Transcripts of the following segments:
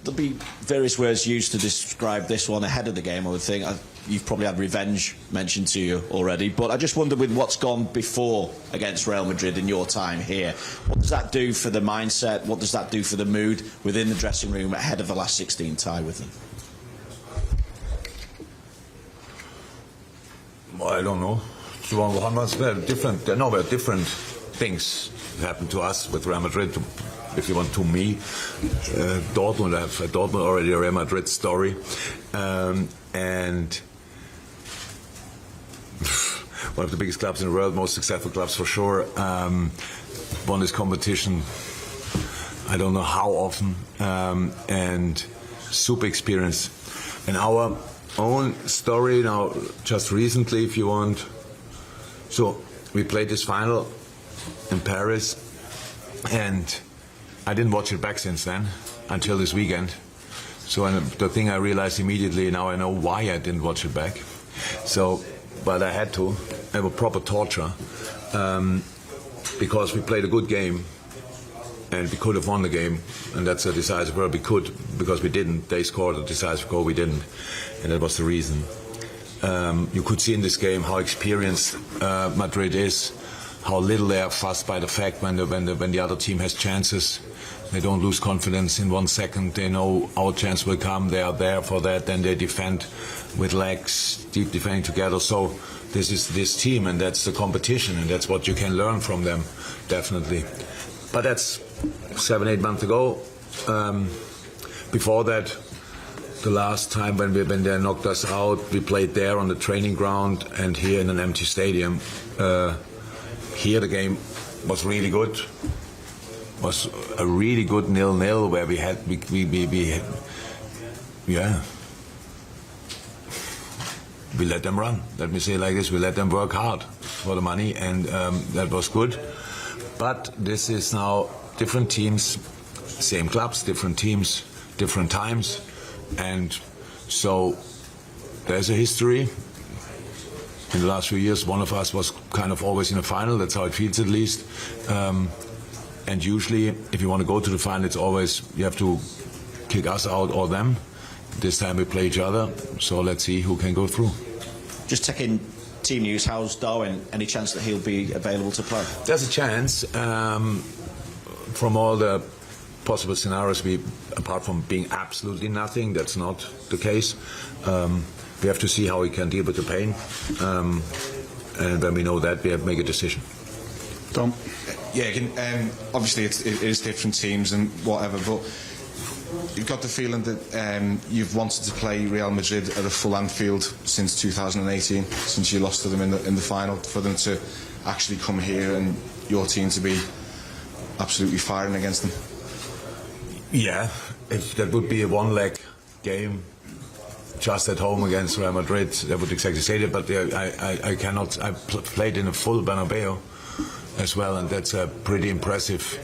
there'll be various words used to describe this one ahead of the game, I would think. You've probably had revenge mentioned to you already, but I just wonder, with what's gone before against Real Madrid in your time here, what does that do for the mindset? What does that do for the mood within the dressing room ahead of the last 16 tie with them? Well, I don't know. Different things happened to us with Real Madrid. If you want, to me, Dortmund already a Real Madrid story, and one of the biggest clubs in the world, most successful clubs for sure. Won this competition, I don't know how often, and super experience. And our own story now, just recently, if you want. So we played this final in Paris, and I didn't watch it back since then, until this weekend. So the thing I realized immediately, now I know why I didn't watch it back. So, but I had to. It was proper torture, because we played a good game, and we could have won the game, and that's a decisive word. We could, because we didn't. They scored a decisive goal, we didn't, and that was the reason. You could see in this game how experienced Madrid is, how little they are fussed by the fact when the other team has chances. They don't lose confidence in 1 second. They know our chance will come. They are there for that. Then they defend with legs, deep defending together. So this is this team, and that's the competition, and that's what you can learn from them, definitely. But that's 7-8 months ago. Before that, the last time when they knocked us out, we played there on the training ground and here in an empty stadium. Here the game was really good. Was a really good 0-0 where we had we let them run. Let me say it like this: we let them work hard for the money, and that was good. But this is now different teams, same clubs, different teams, different times, and so there's a history. In the last few years, one of us was kind of always in a final. That's how it feels, at least. And usually, if you want to go to the final, it's always you have to kick us out or them. This time we play each other, so let's see who can go through. Just checking team news, how's Darwin? Any chance that he'll be available to play? There's a chance. From all the possible scenarios, apart from being absolutely nothing, that's not the case. We have to see how he can deal with the pain. And when we know that, we have to make a decision. Tom? Yeah, obviously it is different teams and whatever, but you've got the feeling that you've wanted to play Real Madrid at a full Anfield since 2018, since you lost to them in the final, for them to actually come here and your team to be absolutely firing against them. Yeah, if that would be a one-leg game, just at home against Real Madrid, that would exactly say that. But I cannot. I played in a full Bernabeu as well, and that's a pretty impressive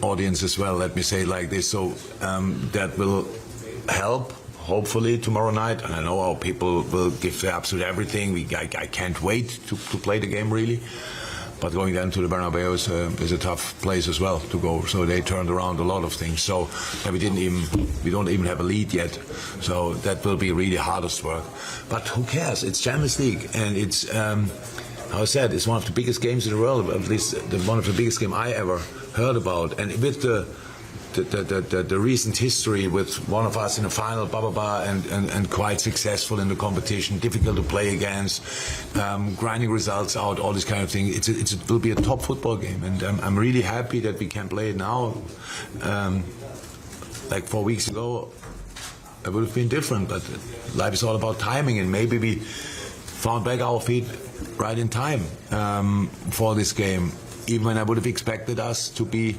audience as well. Let me say it like this. So that will help, hopefully, tomorrow night. And I know our people will give their absolute everything. I can't wait to play the game, really. But going down to the Bernabeu is a tough place as well to go. So they turned around a lot of things. So we don't even have a lead yet. So that will be really hardest work. But who cares? It's Champions League, and it's how I said, it's one of the biggest games in the world. At least one of the biggest game I ever heard about. And with the recent history with one of us in the final, and quite successful in the competition, difficult to play against, grinding results out, all this kind of thing. It will be a top football game, and I'm really happy that we can play it now. Like 4 weeks ago, it would have been different, but life is all about timing, and maybe we found back our feet right in time for this game, even when I would have expected us to be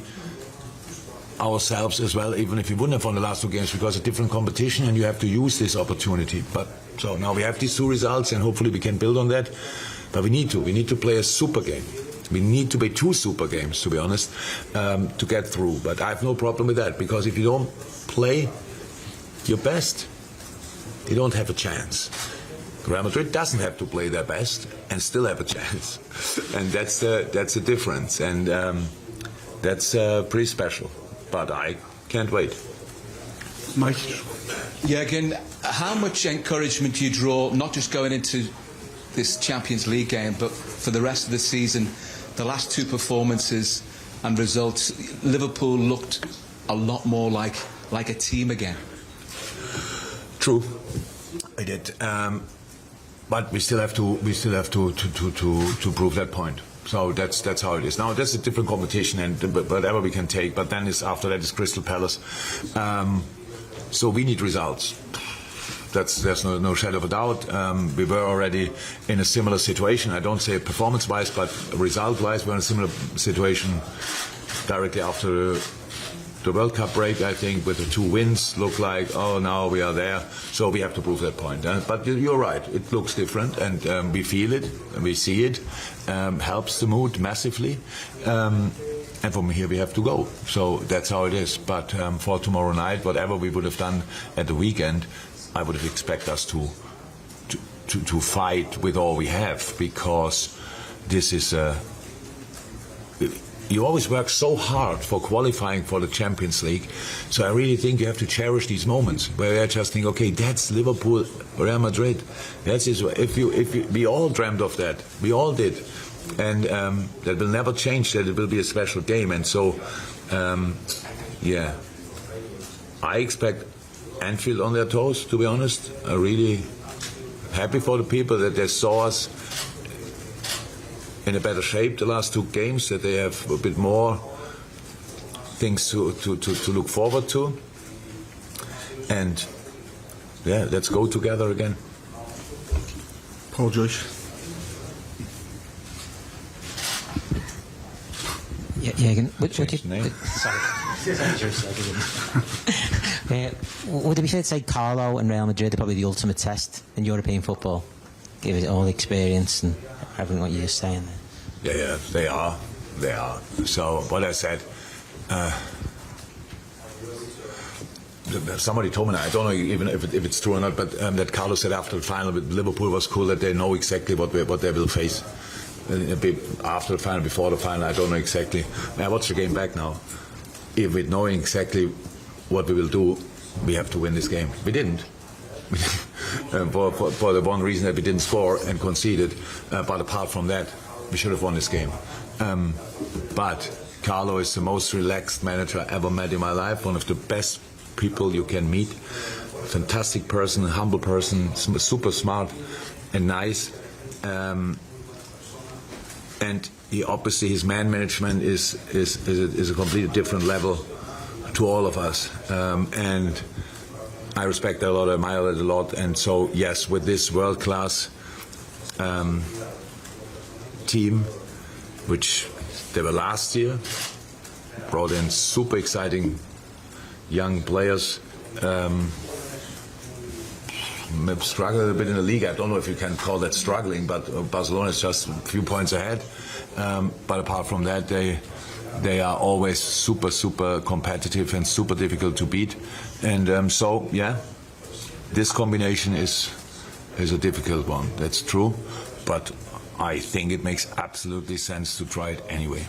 ourselves as well, even if we wouldn't have won the last two games, because it's a different competition and you have to use this opportunity. But so now we have these two results, and hopefully we can build on that. But we need to play a super game. We need to play two super games, to be honest, to get through. But I have no problem with that, because if you don't play your best, you don't have a chance. Real Madrid doesn't have to play their best and still have a chance, and that's the difference, and that's pretty special. But I can't wait. Mike? Jurgen, how much encouragement do you draw, not just going into this Champions League game, but for the rest of the season? The last two performances and results, Liverpool looked a lot more like a team again. True, I did, but we still have to prove that point. So that's how it is. Now that's a different competition, and whatever we can take. But then after that is Crystal Palace. So we need results. There's no shadow of a doubt. We were already in a similar situation. I don't say performance-wise, but result-wise, we're in a similar situation directly after the World Cup break. I think with the 2 wins, look like now we are there. So we have to prove that point. But you're right. It looks different, and we feel it, and we see it. Helps the mood massively. And from here we have to go. So that's how it is. But for tomorrow night, whatever we would have done at the weekend, I would have expected us to fight with all we have, because this is you always work so hard for qualifying for the Champions League. So I really think you have to cherish these moments where you just think, okay, that's Liverpool, Real Madrid. That's if we all dreamt of that, we all did, and that will never change. That it will be a special game, and so I expect Anfield on their toes, to be honest. I'm really happy for the people that they saw us in a better shape the last 2 games, that they have a bit more things to look forward to. And let's go together again. Paul Joyce. Would it be fair to say Carlo and Real Madrid are probably the ultimate test in European football? Give it all the experience and everything what you're just saying there. Yeah, they are. So what I said, somebody told me, I don't know even if it's true or not, but that Carlo said after the final with Liverpool was cool, that they know exactly what they will face. After the final, before the final, I don't know exactly. I watched the game back now. If with knowing exactly what we will do, we have to win this game. We didn't. For the one reason that we didn't score and conceded. But apart from that, we should have won this game. But Carlo is the most relaxed manager I ever met in my life. One of the best people you can meet. Fantastic person, humble person, super smart and nice. And obviously his man management is a completely different level to all of us. And I respect that a lot, I admire it a lot. And so, yes, with this world-class team, which they were last year, brought in super exciting young players, struggled a bit in the league. I don't know if you can call that struggling, but Barcelona is just a few points ahead. But apart from that, they are always super competitive and super difficult to beat. And so, yeah, this combination is a difficult one. That's true. But I think it makes absolutely sense to try it anyway.